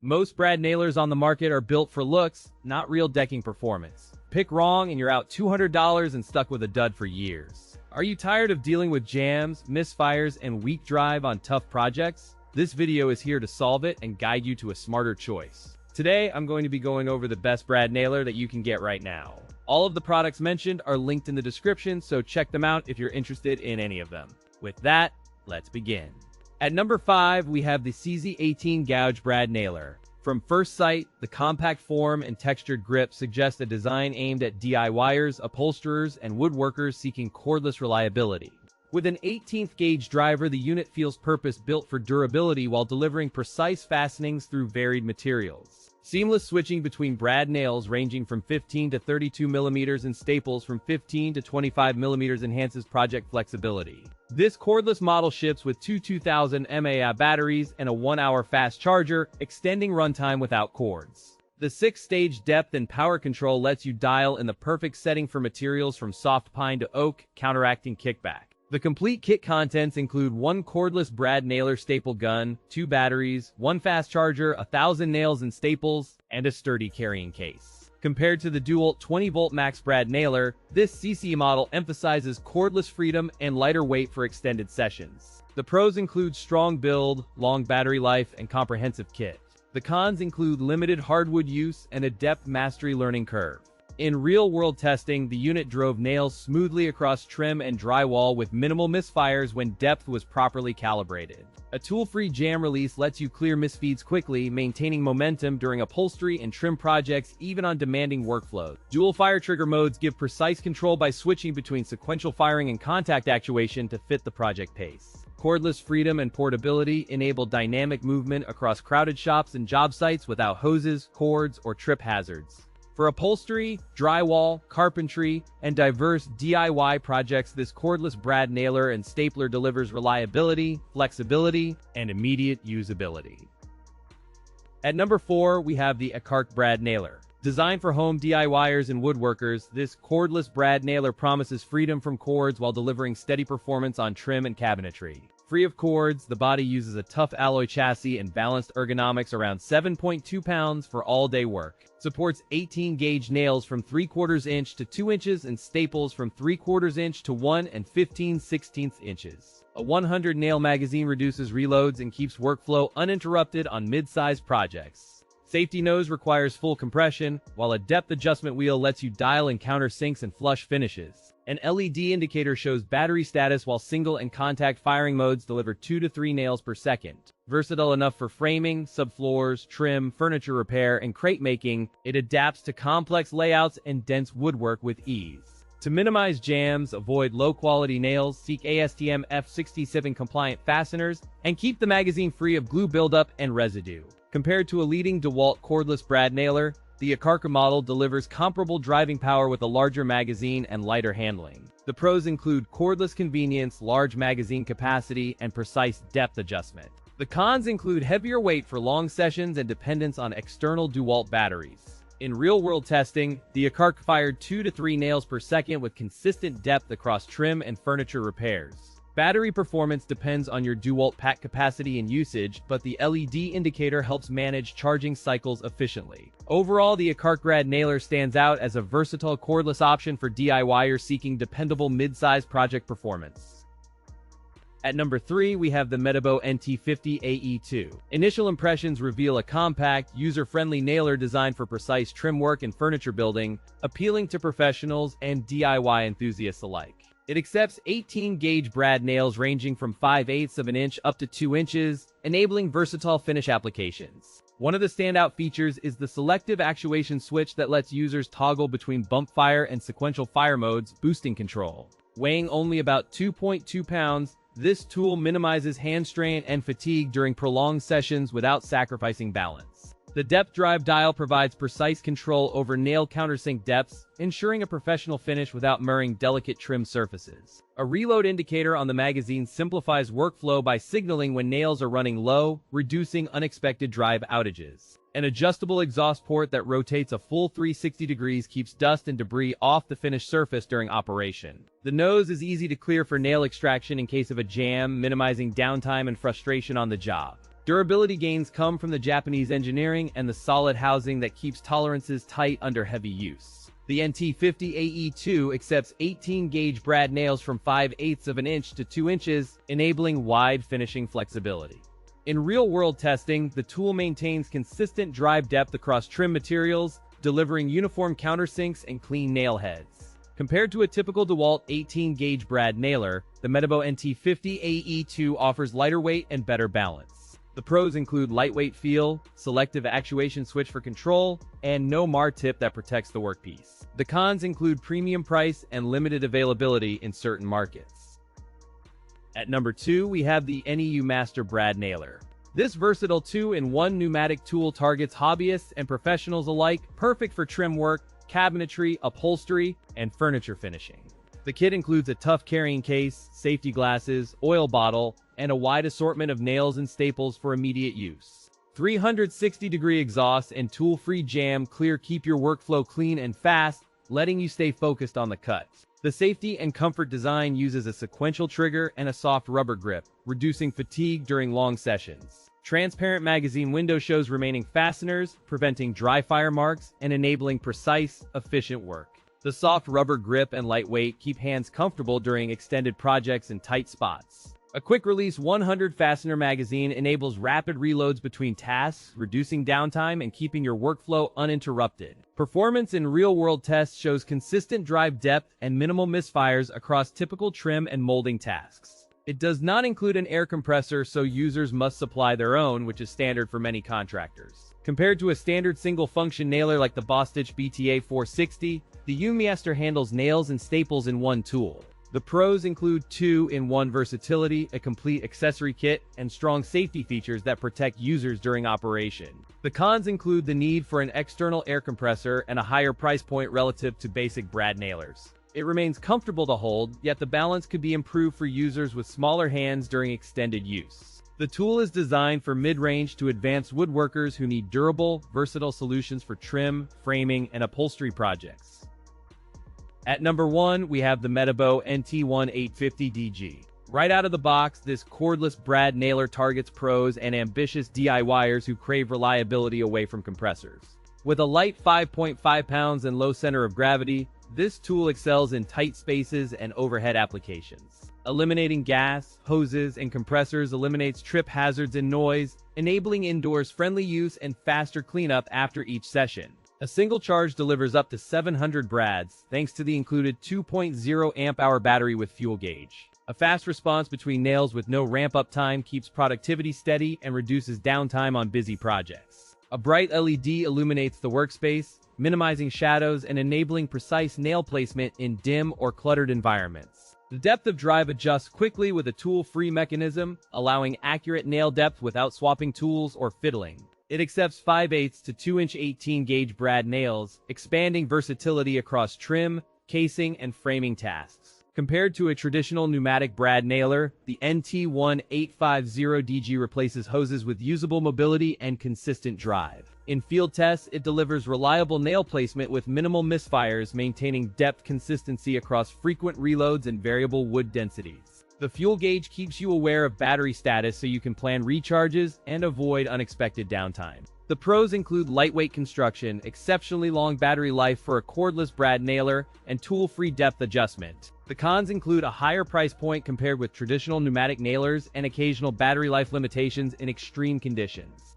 Most brad nailers on the market are built for looks, not real decking performance. Pick wrong and you're out $200 and stuck with a dud for years. Are you tired of dealing with jams, misfires, and weak drive on tough projects? This video is here to solve it and guide you to a smarter choice. Today, I'm going to be going over the best brad nailer that you can get right now. All of the products mentioned are linked in the description, so check them out if you're interested in any of them. With that, let's begin. At number 5, we have the SEESII 18 Gauge Brad Nailer. From first sight, the compact form and textured grip suggest a design aimed at DIYers, upholsterers, and woodworkers seeking cordless reliability. With an 18th gauge driver, the unit feels purpose-built for durability while delivering precise fastenings through varied materials. Seamless switching between brad nails ranging from 15 to 32 mm and staples from 15 to 25 mm enhances project flexibility. This cordless model ships with two 2000 mAh batteries and a 1-hour fast charger, extending runtime without cords. The 6-stage depth and power control lets you dial in the perfect setting for materials from soft pine to oak, counteracting kickback. The complete kit contents include one cordless brad nailer staple gun, 2 batteries, 1 fast charger, 1,000 nails and staples, and a sturdy carrying case. Compared to the DeWalt 20-volt max brad nailer, this SEESII model emphasizes cordless freedom and lighter weight for extended sessions. The pros include strong build, long battery life, and comprehensive kit. The cons include limited hardwood use and a depth mastery learning curve. In real-world testing, the unit drove nails smoothly across trim and drywall with minimal misfires when depth was properly calibrated. A tool-free jam release lets you clear misfeeds quickly, maintaining momentum during upholstery and trim projects even on demanding workflows. Dual fire trigger modes give precise control by switching between sequential firing and contact actuation to fit the project pace. Cordless freedom and portability enable dynamic movement across crowded shops and job sites without hoses, cords, or trip hazards. For upholstery, drywall, carpentry, and diverse DIY projects, this cordless brad nailer and stapler delivers reliability, flexibility, and immediate usability. At number 4, we have the Ecarke brad nailer. Designed for home DIYers and woodworkers, this cordless brad nailer promises freedom from cords while delivering steady performance on trim and cabinetry. Free of cords, the body uses a tough alloy chassis and balanced ergonomics around 7.2 pounds for all-day work. Supports 18-gauge nails from 3/4 inch to 2 inches and staples from 3/4 inch to 1 and 15/16 inches. A 100-nail magazine reduces reloads and keeps workflow uninterrupted on mid-sized projects. Safety nose requires full compression, while a depth adjustment wheel lets you dial and counter sinks and flush finishes. An LED indicator shows battery status while single and contact firing modes deliver 2 to 3 nails per second. Versatile enough for framing, subfloors, trim, furniture repair, and crate making, it adapts to complex layouts and dense woodwork with ease. To minimize jams, avoid low-quality nails, seek ASTM F67 compliant fasteners, and keep the magazine free of glue buildup and residue. Compared to a leading DeWalt cordless brad nailer, the Ecarke model delivers comparable driving power with a larger magazine and lighter handling. The pros include cordless convenience, large magazine capacity, and precise depth adjustment. The cons include heavier weight for long sessions and dependence on external DeWalt batteries. In real-world testing, the Ecarke fired 2 to 3 nails per second with consistent depth across trim and furniture repairs. Battery performance depends on your DeWalt pack capacity and usage, but the LED indicator helps manage charging cycles efficiently. Overall, the Ecarke brad nailer stands out as a versatile cordless option for DIYers seeking dependable mid-size project performance. At number 3, we have the Metabo NT50AE2. Initial impressions reveal a compact, user-friendly nailer designed for precise trim work and furniture building, appealing to professionals and DIY enthusiasts alike. It accepts 18-gauge brad nails ranging from 5/8 of an inch up to 2 inches, enabling versatile finish applications. One of the standout features is the selective actuation switch that lets users toggle between bump fire and sequential fire modes, boosting control. Weighing only about 2.2 pounds, this tool minimizes hand strain and fatigue during prolonged sessions without sacrificing balance. The depth drive dial provides precise control over nail countersink depths, ensuring a professional finish without marring delicate trim surfaces. A reload indicator on the magazine simplifies workflow by signaling when nails are running low, reducing unexpected drive outages. An adjustable exhaust port that rotates a full 360 degrees keeps dust and debris off the finished surface during operation. The nose is easy to clear for nail extraction in case of a jam, minimizing downtime and frustration on the job. Durability gains come from the Japanese engineering and the solid housing that keeps tolerances tight under heavy use. The NT50AE2 accepts 18-gauge brad nails from 5/8 of an inch to 2 inches, enabling wide finishing flexibility. In real-world testing, the tool maintains consistent drive depth across trim materials, delivering uniform countersinks and clean nail heads. Compared to a typical DeWalt 18-gauge brad nailer, the Metabo NT50AE2 offers lighter weight and better balance. The pros include lightweight feel, selective actuation switch for control, and no mar tip that protects the workpiece. The cons include premium price and limited availability in certain markets. At number 2, we have the NEU Master brad nailer. This versatile 2-in-1 pneumatic tool targets hobbyists and professionals alike, perfect for trim work, cabinetry, upholstery, and furniture finishing. The kit includes a tough carrying case, safety glasses, oil bottle, and a wide assortment of nails and staples for immediate use. 360-degree exhaust and tool-free jam clear keep your workflow clean and fast, letting you stay focused on the cut. The safety and comfort design uses a sequential trigger and a soft rubber grip, reducing fatigue during long sessions. Transparent magazine window shows remaining fasteners, preventing dry fire marks and enabling precise, efficient work. The soft rubber grip and lightweight keep hands comfortable during extended projects and tight spots. A quick-release 100-fastener magazine enables rapid reloads between tasks, reducing downtime and keeping your workflow uninterrupted. Performance in real-world tests shows consistent drive depth and minimal misfires across typical trim and molding tasks. It does not include an air compressor, so users must supply their own, which is standard for many contractors. Compared to a standard single-function nailer like the Bostitch BTA 460, the NEU Master handles nails and staples in one tool. The pros include 2-in-1 versatility, a complete accessory kit, and strong safety features that protect users during operation. The cons include the need for an external air compressor and a higher price point relative to basic brad nailers. It remains comfortable to hold, yet the balance could be improved for users with smaller hands during extended use. The tool is designed for mid-range to advanced woodworkers who need durable, versatile solutions for trim, framing, and upholstery projects. At number 1, we have the Metabo NT1850DG. Right out of the box, this cordless brad nailer targets pros and ambitious DIYers who crave reliability away from compressors. With a light 5.5 pounds and low center of gravity, this tool excels in tight spaces and overhead applications. Eliminating gas, hoses, and compressors eliminates trip hazards and noise, enabling indoors friendly use and faster cleanup after each session. A single charge delivers up to 700 brads, thanks to the included 2.0 amp-hour battery with fuel gauge. A fast response between nails with no ramp-up time keeps productivity steady and reduces downtime on busy projects. A bright LED illuminates the workspace, minimizing shadows and enabling precise nail placement in dim or cluttered environments. The depth of drive adjusts quickly with a tool-free mechanism, allowing accurate nail depth without swapping tools or fiddling. It accepts 5/8 to 2-inch 18-gauge brad nails, expanding versatility across trim, casing, and framing tasks. Compared to a traditional pneumatic brad nailer, the NT1850DG replaces hoses with usable mobility and consistent drive. In field tests, it delivers reliable nail placement with minimal misfires, maintaining depth consistency across frequent reloads and variable wood densities. The fuel gauge keeps you aware of battery status so you can plan recharges and avoid unexpected downtime. The pros include lightweight construction, exceptionally long battery life for a cordless brad nailer, and tool-free depth adjustment. The cons include a higher price point compared with traditional pneumatic nailers and occasional battery life limitations in extreme conditions.